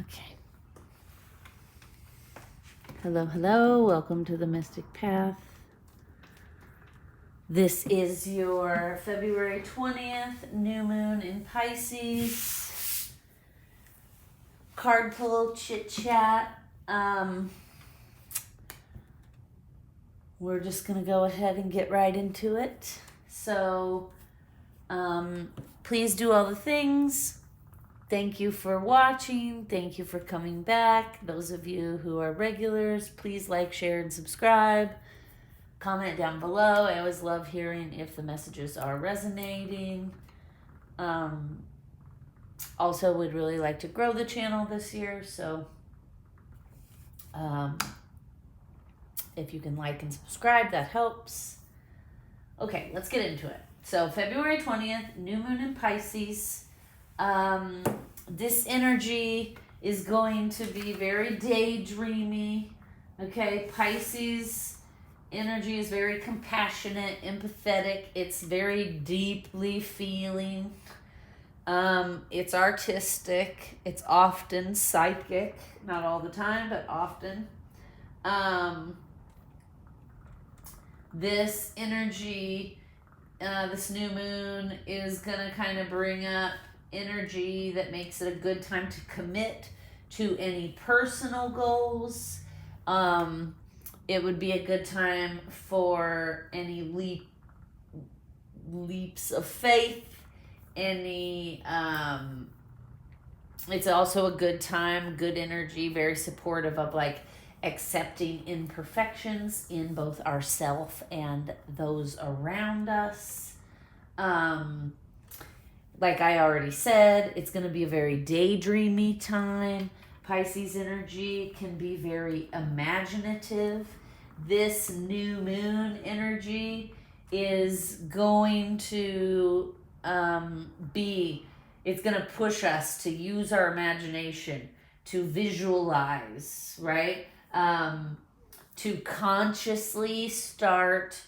Okay. Hello. Welcome to the Mystic Path. This is your February 20th new moon in Pisces. Card pull, chit chat. We're just going to go ahead and get right into it. So, please do all the things. Thank you for watching. Thank you for coming back. Those of you who are regulars, please like, share, and subscribe. Comment down below. I always love hearing if the messages are resonating. Also, would really like to grow the channel this year. So, if you can like and subscribe, that helps. Okay, let's get into it. So, February 20th, new moon in Pisces. This energy is going to be very daydreamy. Okay, Pisces energy is very compassionate, empathetic. It's very deeply feeling. It's artistic. It's often psychic. Not all the time, but often. This energy, this new moon is going to kind of bring up energy that makes it a good time to commit to any personal goals. It would be a good time for any leaps of faith. It's also a good time, good energy, very supportive of like accepting imperfections in both ourselves and those around us. Like I already said, it's going to be a very daydreamy time. Pisces energy can be very imaginative. This new moon energy is going to it's going to push us to use our imagination, to visualize, right? To consciously start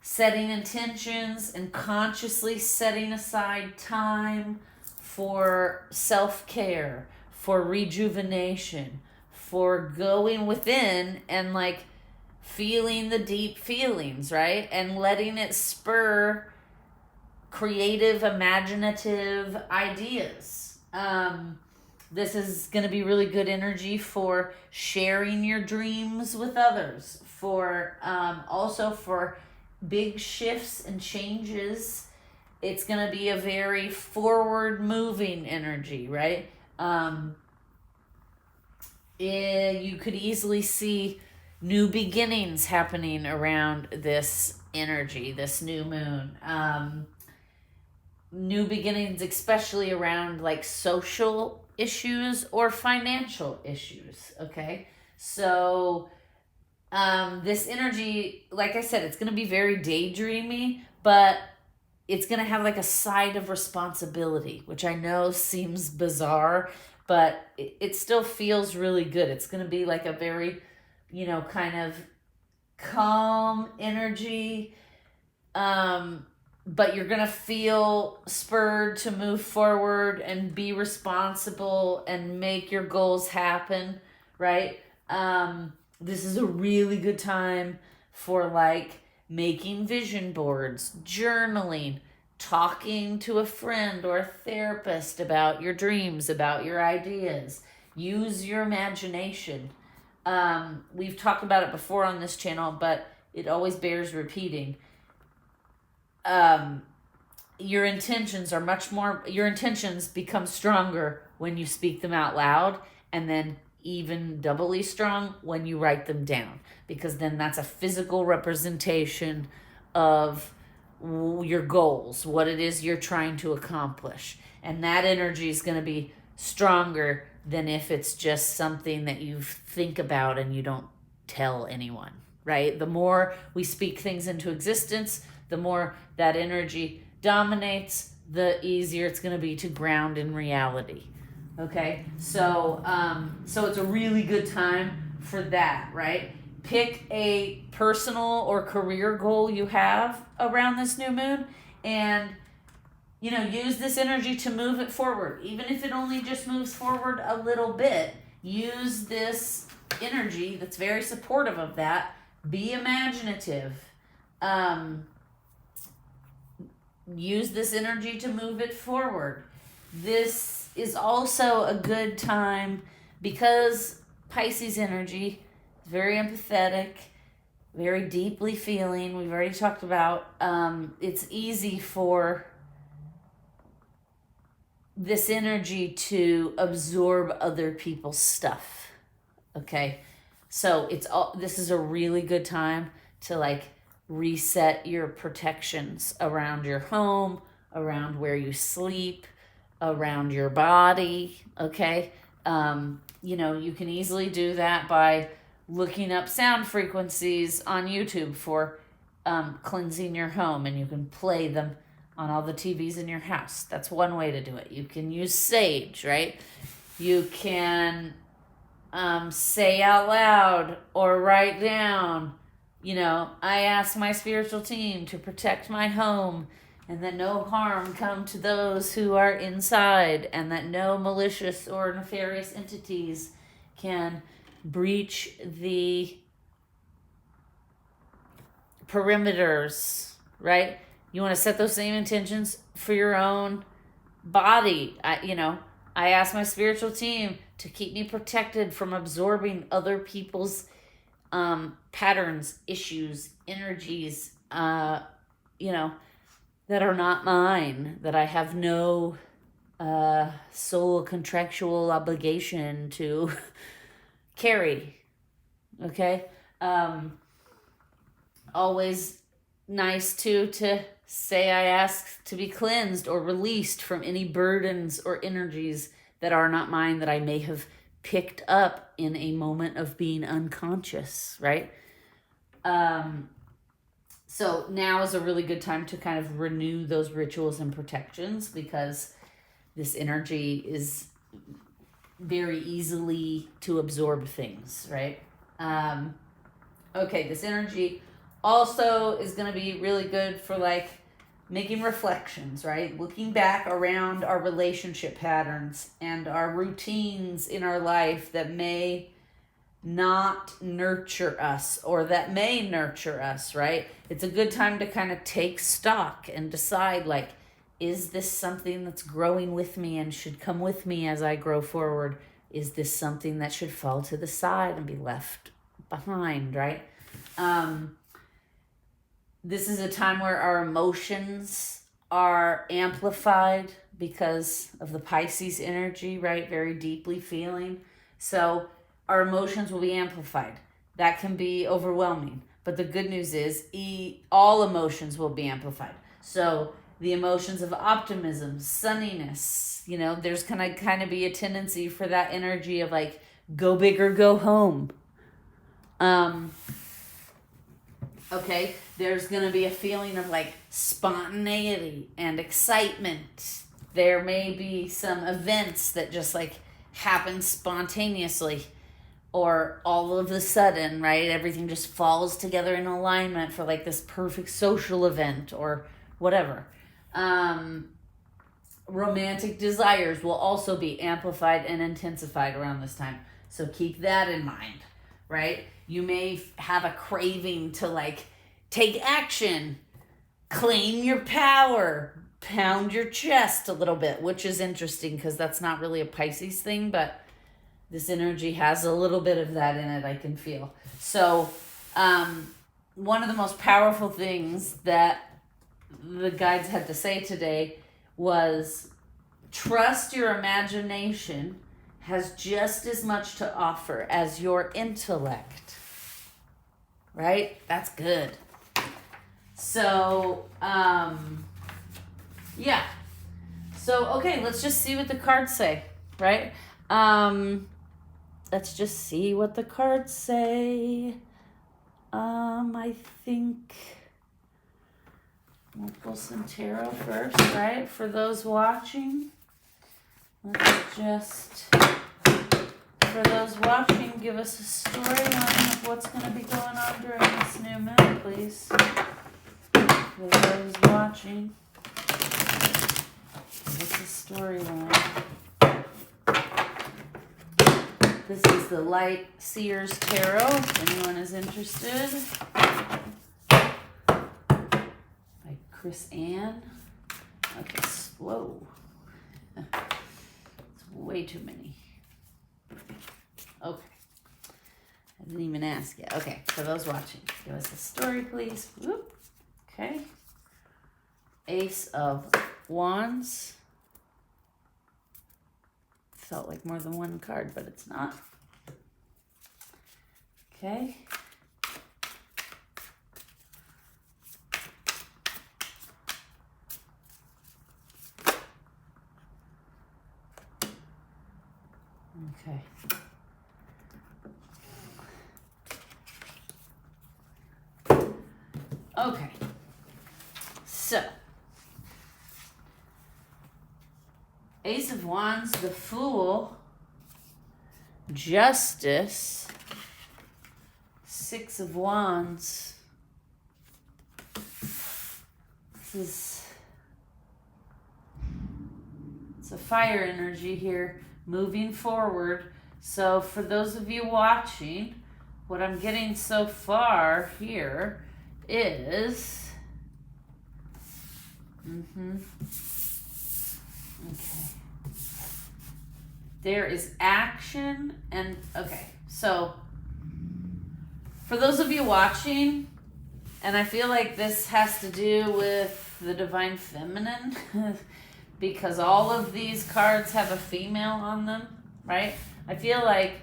setting intentions and consciously setting aside time for self-care, for rejuvenation, for going within and like feeling the deep feelings, right? And letting it spur creative, imaginative ideas. This is going to be really good energy for sharing your dreams with others, for also for big shifts and changes. It's going to be a very forward moving energy, right? You could easily see new beginnings happening around this energy, this new moon. New beginnings, especially around like social issues or financial issues. Okay. So, this energy, like I said, it's going to be very daydreamy, but it's going to have like a side of responsibility, which I know seems bizarre, but it still feels really good. It's going to be like a very, kind of calm energy. But you're going to feel spurred to move forward and be responsible and make your goals happen, right? This is a really good time for like making vision boards, journaling, talking to a friend or a therapist about your dreams, about your ideas. Use your imagination. We've talked about it before on this channel, but it always bears repeating. Your intentions become stronger when you speak them out loud, and then even doubly strong when you write them down, because then that's a physical representation of your goals, what it is you're trying to accomplish. And that energy is going to be stronger than if it's just something that you think about and you don't tell anyone, right? The more we speak things into existence, the more that energy dominates, the easier it's going to be to ground in reality. Okay, so it's a really good time for that, right? Pick a personal or career goal you have around this new moon and use this energy to move it forward. Even if it only just moves forward a little bit, use this energy that's very supportive of that. Be imaginative. Use this energy to move it forward. This is also a good time because Pisces energy is very empathetic, very deeply feeling. We've already talked about it's easy for this energy to absorb other people's stuff. Okay, so this is a really good time to like reset your protections around your home, around where you sleep, around your body. Okay, you can easily do that by looking up sound frequencies on YouTube for cleansing your home, and you can play them on all the TVs in your house. That's one way to do it. You can use sage, right? You can say out loud or write down, I ask my spiritual team to protect my home and that no harm come to those who are inside, and that no malicious or nefarious entities can breach the perimeters, right? You want to set those same intentions for your own body. I ask my spiritual team to keep me protected from absorbing other people's patterns, issues, energies, that are not mine, that I have no soul contractual obligation to carry. Okay? Always nice to say I ask to be cleansed or released from any burdens or energies that are not mine, that I may have picked up in a moment of being unconscious, right? So now is a really good time to kind of renew those rituals and protections, because this energy is very easily to absorb things, right? Okay, this energy also is going to be really good for like making reflections, right? Looking back around our relationship patterns and our routines in our life that may not nurture us or that may nurture us, right? It's a good time to kind of take stock and decide, like, is this something that's growing with me and should come with me as I grow forward? Is this something that should fall to the side and be left behind, right? This is a time where our emotions are amplified because of the Pisces energy, right? Very deeply feeling. So our emotions will be amplified. That can be overwhelming. But the good news is all emotions will be amplified. So the emotions of optimism, sunniness, there's gonna kind of be a tendency for that energy of like, go big or go home. Okay, there's going to be a feeling of like spontaneity and excitement. There may be some events that just like happen spontaneously or all of a sudden, right? Everything just falls together in alignment for like this perfect social event or whatever. Romantic desires will also be amplified and intensified around this time. So keep that in mind, right? You may have a craving to like take action, claim your power, pound your chest a little bit, which is interesting because that's not really a Pisces thing, but this energy has a little bit of that in it, I can feel. So one of the most powerful things that the guides had to say today was trust your imagination has just as much to offer as your intellect. Right? That's good. So, yeah. So, okay, let's just see what the cards say, right? Let's just see what the cards say. I think we'll pull some tarot first, right? For those watching, let's just... For those watching, give us a storyline of what's going to be going on during this new moon, please. For those watching. What's the storyline? This is the Light Seers Tarot, if anyone is interested. By Chris Ann. Okay, whoa. It's way too many. Okay. I didn't even ask yet. Okay, for those watching, give us a story, please. Whoop. Okay. Ace of Wands. Felt like more than one card, but it's not. Okay. Okay. Okay. So, Ace of Wands, the Fool, Justice, Six of Wands. It's a fire energy here, moving forward. So for those of you watching, what I'm getting so far here is, okay. There is action and, okay, so for those of you watching, and I feel like this has to do with the Divine Feminine, because all of these cards have a female on them, right? I feel like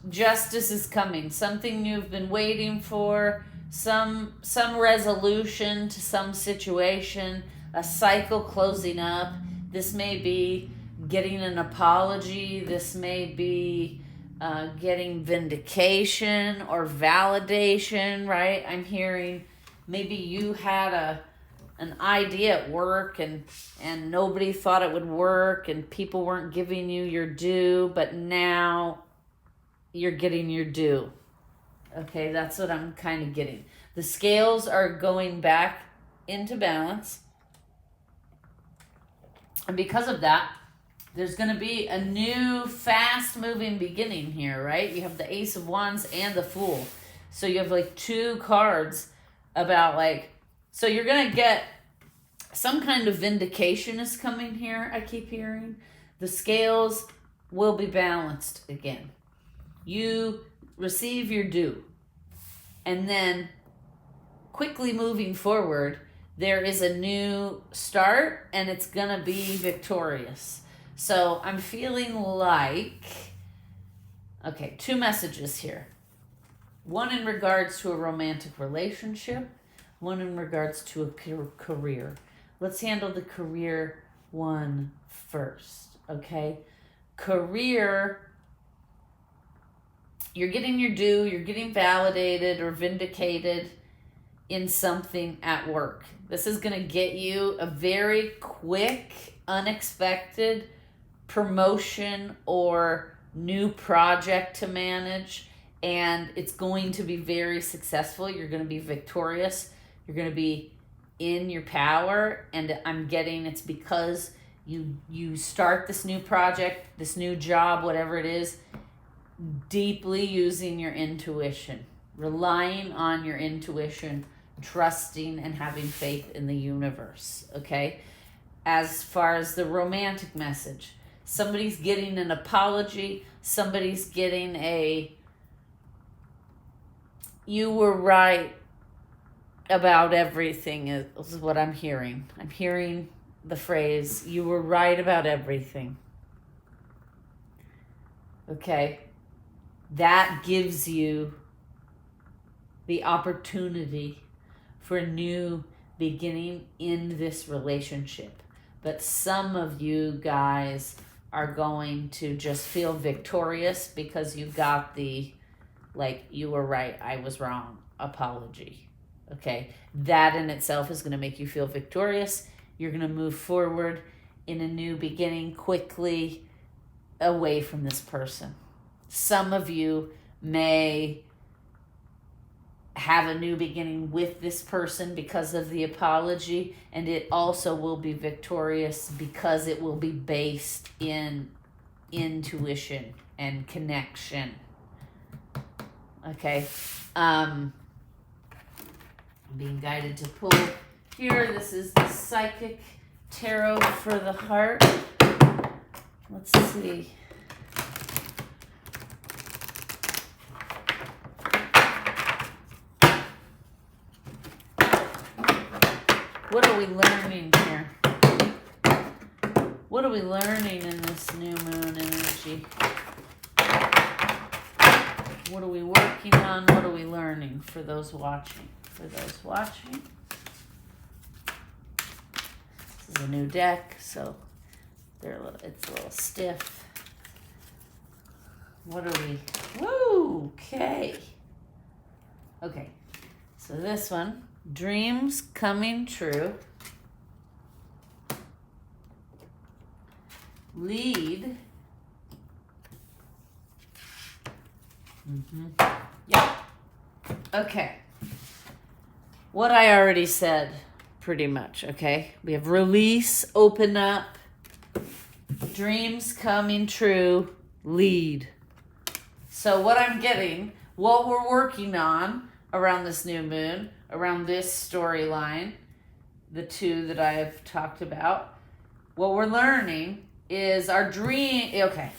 justice is coming, something you've been waiting for, some resolution to some situation, a cycle closing up. This may be getting an apology. This may be getting vindication or validation, right? I'm hearing maybe you had an idea at work and nobody thought it would work and people weren't giving you your due, but now you're getting your due. Okay, that's what I'm kind of getting. The scales are going back into balance. And because of that, there's going to be a new fast-moving beginning here, right? You have the Ace of Wands and the Fool. So you have like two cards about like, so you're going to get some kind of vindication is coming here, I keep hearing. The scales will be balanced again. You receive your due. And then quickly moving forward, there is a new start and it's going to be victorious. So I'm feeling like, okay, two messages here. One in regards to a romantic relationship, one in regards to a career. Let's handle the career one first, okay? Career, you're getting your due, you're getting validated or vindicated in something at work. This is going to get you a very quick, unexpected promotion or new project to manage, and it's going to be very successful. You're going to be victorious. You're going to be in your power, and I'm getting it's because you start this new project, this new job, whatever it is, deeply using your intuition, relying on your intuition, trusting and having faith in the universe, okay? As far as the romantic message, somebody's getting an apology, somebody's getting a, you were right about everything is what I'm hearing. I'm hearing the phrase, you were right about everything. Okay? That gives you the opportunity for a new beginning in this relationship. But some of you guys are going to just feel victorious because you got the, like, you were right, I was wrong apology. Okay? That in itself is going to make you feel victorious. You're going to move forward in a new beginning quickly away from this person. Some of you may have a new beginning with this person because of the apology, and it also will be victorious because it will be based in intuition and connection. Okay. I'm being guided to pull here. This is the Psychic Tarot for the Heart. Let's see. What are we learning here? What are we learning in this new moon energy? What are we working on? What are we learning for those watching? For those watching. This is a new deck, so it's a little stiff. What are we? Woo! Okay. Okay. So this one, dreams coming true. Lead. Yep. Okay. What I already said, pretty much, okay? We have release, open up, dreams coming true, lead. So what I'm getting, what we're working on around this new moon, around this storyline, the two that I have talked about, what we're learning is our dream. Okay.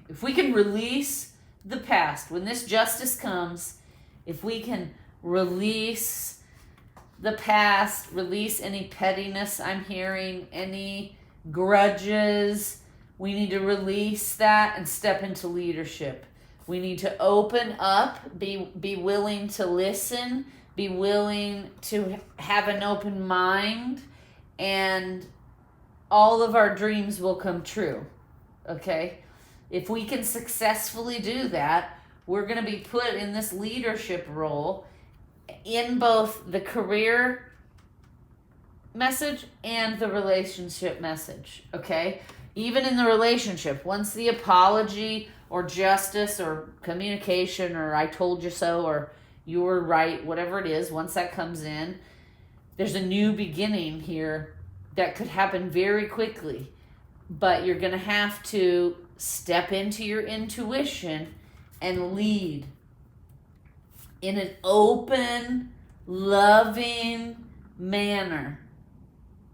If we can release the past, when this justice comes, if we can release the past, release any pettiness I'm hearing, any grudges, we need to release that and step into leadership. We need to open up, be willing to listen, be willing to have an open mind, and all of our dreams will come true, okay? If we can successfully do that, we're going to be put in this leadership role in both the career message and the relationship message, okay? Even in the relationship, once the apology or justice or communication or I told you so or you were right, whatever it is, once that comes in, there's a new beginning here that could happen very quickly. But you're going to have to step into your intuition and lead in an open, loving manner.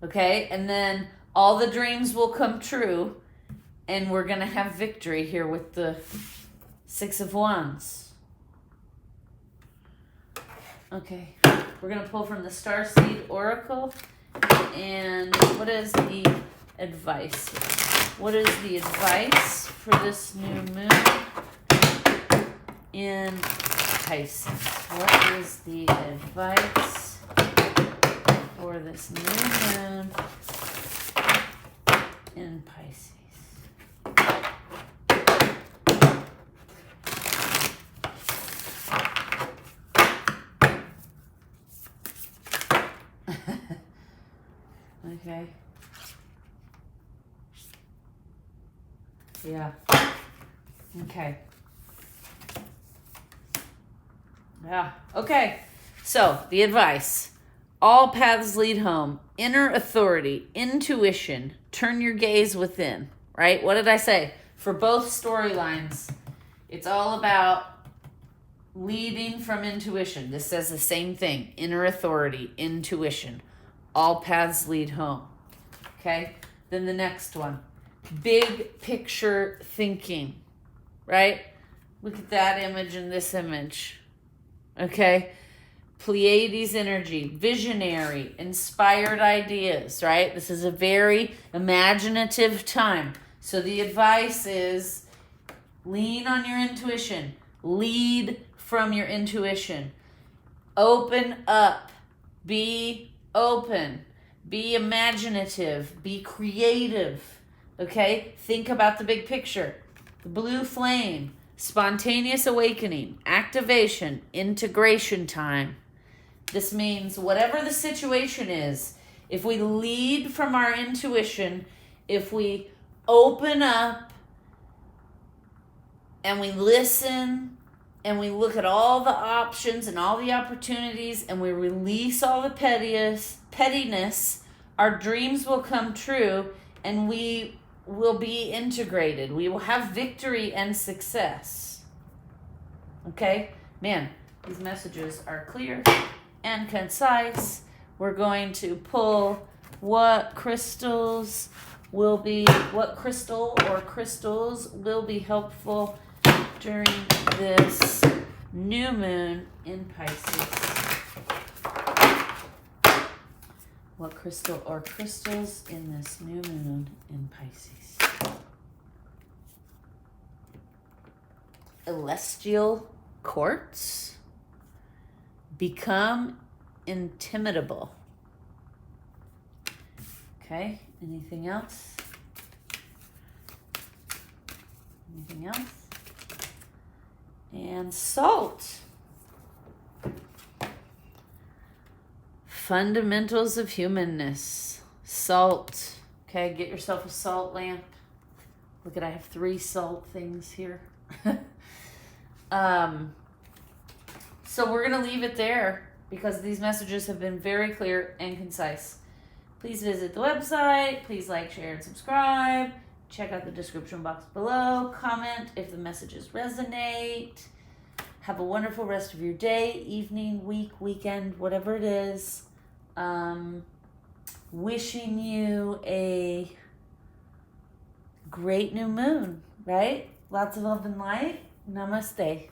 Okay? And then all the dreams will come true, and we're going to have victory here with the Six of Wands. Okay. We're going to pull from the Starseed Oracle. And what is the advice? What is the advice for this new moon in Pisces? What is the advice for this new moon in Pisces? Okay. Yeah. Okay. Yeah. Okay. So, the advice. All paths lead home. Inner authority, intuition, turn your gaze within, right? What did I say? For both storylines, it's all about leading from intuition. This says the same thing. Inner authority, intuition. All paths lead home. Okay? Then the next one. Big picture thinking. Right? Look at that image and this image. Okay? Pleiades energy. Visionary. Inspired ideas. Right? This is a very imaginative time. So the advice is lean on your intuition. Lead from your intuition. Open up. Be open, be imaginative, be creative, okay? Think about the big picture. The blue flame, spontaneous awakening, activation, integration time. This means whatever the situation is, if we lead from our intuition, if we open up and we listen and we look at all the options and all the opportunities, and we release all the pettiness, our dreams will come true, and we will be integrated. We will have victory and success. Okay? Man, these messages are clear and concise. We're going to pull what crystal or crystals will be helpful during this new moon in Pisces. What crystal or crystals in this new moon in Pisces? Celestial quartz. Become intimidable. Okay, anything else? Anything else? And salt. Fundamentals of humanness. Salt. Okay, get yourself a salt lamp. Look at, I have 3 salt things here. So we're going to leave it there because these messages have been very clear and concise. Please visit the website. Please like, share, and subscribe. Check out the description box below. Comment if the messages resonate. Have a wonderful rest of your day, evening, week, weekend, whatever it is. Wishing you a great new moon, right? Lots of love and light. Namaste.